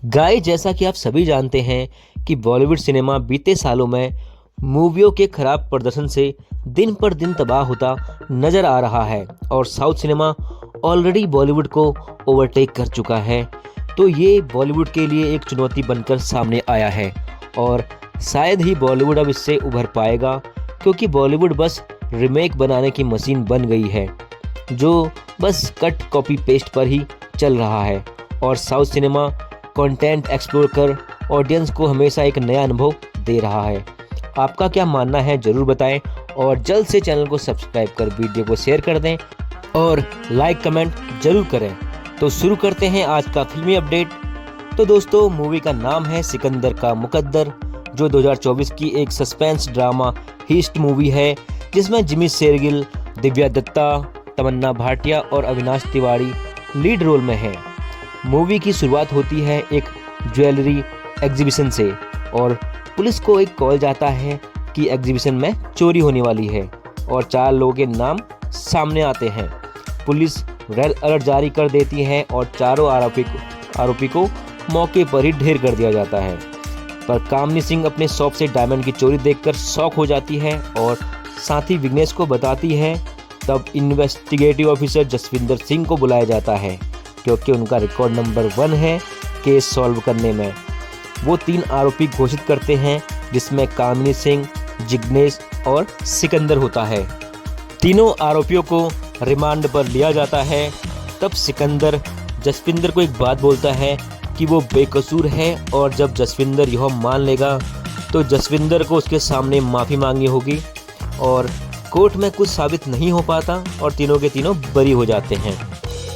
Guys, जैसा कि आप सभी जानते हैं कि बॉलीवुड सिनेमा बीते सालों में मूवियों के खराब प्रदर्शन से दिन पर दिन तबाह होता नजर आ रहा है और साउथ सिनेमा ऑलरेडी बॉलीवुड को ओवरटेक कर चुका है। तो ये बॉलीवुड के लिए एक चुनौती बनकर सामने आया है और शायद ही बॉलीवुड अब इससे उभर पाएगा, क्योंकि बॉलीवुड बस रीमेक बनाने की मशीन बन गई है जो बस कट कॉपी पेस्ट पर ही चल रहा है और साउथ सिनेमा कंटेंट एक्सप्लोर कर ऑडियंस को हमेशा एक नया अनुभव दे रहा है। आपका क्या मानना है ज़रूर बताएं और जल्द से चैनल को सब्सक्राइब कर वीडियो को शेयर कर दें और लाइक कमेंट जरूर करें। तो शुरू करते हैं आज का फिल्मी अपडेट। तो दोस्तों, मूवी का नाम है सिकंदर का मुकद्दर, जो 2024 की एक सस्पेंस ड्रामा हीस्ट मूवी है जिसमें जिमी शेरगिल, दिव्या दत्ता, तमन्ना भाटिया और अविनाश तिवारी लीड रोल में है। मूवी की शुरुआत होती है एक ज्वेलरी एग्जीबिशन से और पुलिस को एक कॉल जाता है कि एग्जीबिशन में चोरी होने वाली है और 4 लोगों के नाम सामने आते हैं। पुलिस रेड अलर्ट जारी कर देती है और चारों आरोपी को मौके पर ही ढेर कर दिया जाता है। पर कामनी सिंह अपने शॉप से डायमंड की चोरी देखकर शॉक हो जाती है और साथी विघ्नेश को बताती है। तब इन्वेस्टिगेटिव ऑफिसर जसविंदर सिंह को बुलाया जाता है क्योंकि उनका रिकॉर्ड नंबर 1 है केस सॉल्व करने में। वो 3 आरोपी घोषित करते हैं जिसमें कामिनी सिंह, जिग्नेश और सिकंदर होता है। तीनों आरोपियों को रिमांड पर लिया जाता है। तब सिकंदर जसविंदर को एक बात बोलता है कि वो बेकसूर है और जब जसविंदर यह मान लेगा तो जसविंदर को उसके सामने माफ़ी मांगनी होगी और कोर्ट में कुछ साबित नहीं हो पाता और तीनों के तीनों बरी हो जाते हैं।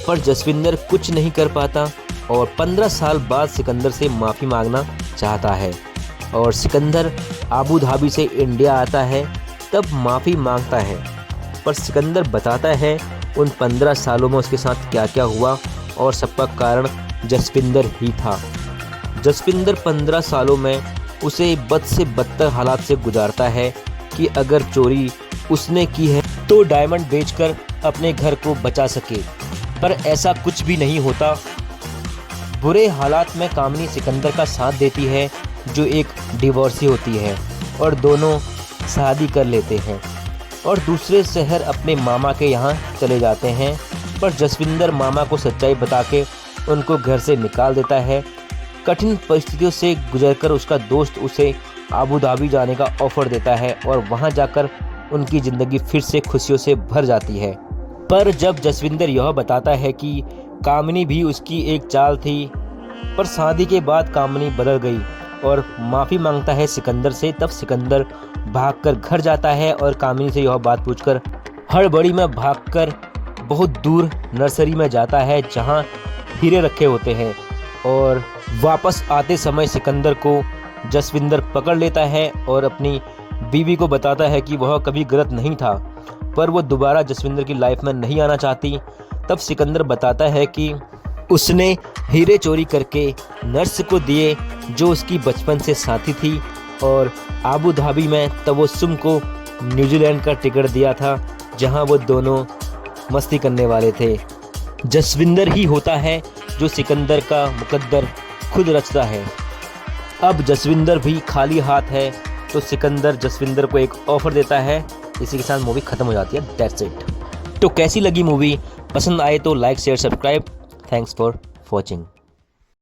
पर जसविंदर कुछ नहीं कर पाता और 15 साल बाद सिकंदर से माफ़ी मांगना चाहता है और सिकंदर आबू धाबी से इंडिया आता है तब माफ़ी मांगता है। पर सिकंदर बताता है उन 15 सालों में उसके साथ क्या क्या हुआ और सबका कारण जसविंदर ही था। जसविंदर 15 सालों में उसे बद से बदतर हालात से गुजारता है कि अगर चोरी उसने की है तो डायमंड बेचकर अपने घर को बचा सके, पर ऐसा कुछ भी नहीं होता। बुरे हालात में कामिनी सिकंदर का साथ देती है जो एक डिवोर्सी होती है और दोनों शादी कर लेते हैं और दूसरे शहर अपने मामा के यहाँ चले जाते हैं। पर जसविंदर मामा को सच्चाई बता के उनको घर से निकाल देता है। कठिन परिस्थितियों से गुजरकर उसका दोस्त उसे आबू धाबी जाने का ऑफर देता है और वहाँ जाकर उनकी ज़िंदगी फिर से खुशियों से भर जाती है। पर जब जसविंदर यह बताता है कि कामिनी भी उसकी एक चाल थी, पर शादी के बाद कामिनी बदल गई और माफ़ी मांगता है सिकंदर से, तब सिकंदर भागकर घर जाता है और कामिनी से यह बात पूछकर हड़बड़ी में भागकर बहुत दूर नर्सरी में जाता है जहां हीरे रखे होते हैं और वापस आते समय सिकंदर को जसविंदर पकड़ लेता है और अपनी बीवी को बताता है कि वह कभी गलत नहीं था, पर वो दोबारा जसविंदर की लाइफ में नहीं आना चाहती। तब सिकंदर बताता है कि उसने हीरे चोरी करके नर्स को दिए जो उसकी बचपन से साथी थी और आबू धाबी में तबस्सुम को न्यूजीलैंड का टिकट दिया था जहां वो दोनों मस्ती करने वाले थे। जसविंदर ही होता है जो सिकंदर का मुकद्दर खुद रचता है। अब जसविंदर भी खाली हाथ है तो सिकंदर जसविंदर को एक ऑफ़र देता है। इसी के साथ मूवी ख़त्म हो जाती है। That's it. तो कैसी लगी मूवी? पसंद आए तो like share subscribe. Thanks for watching.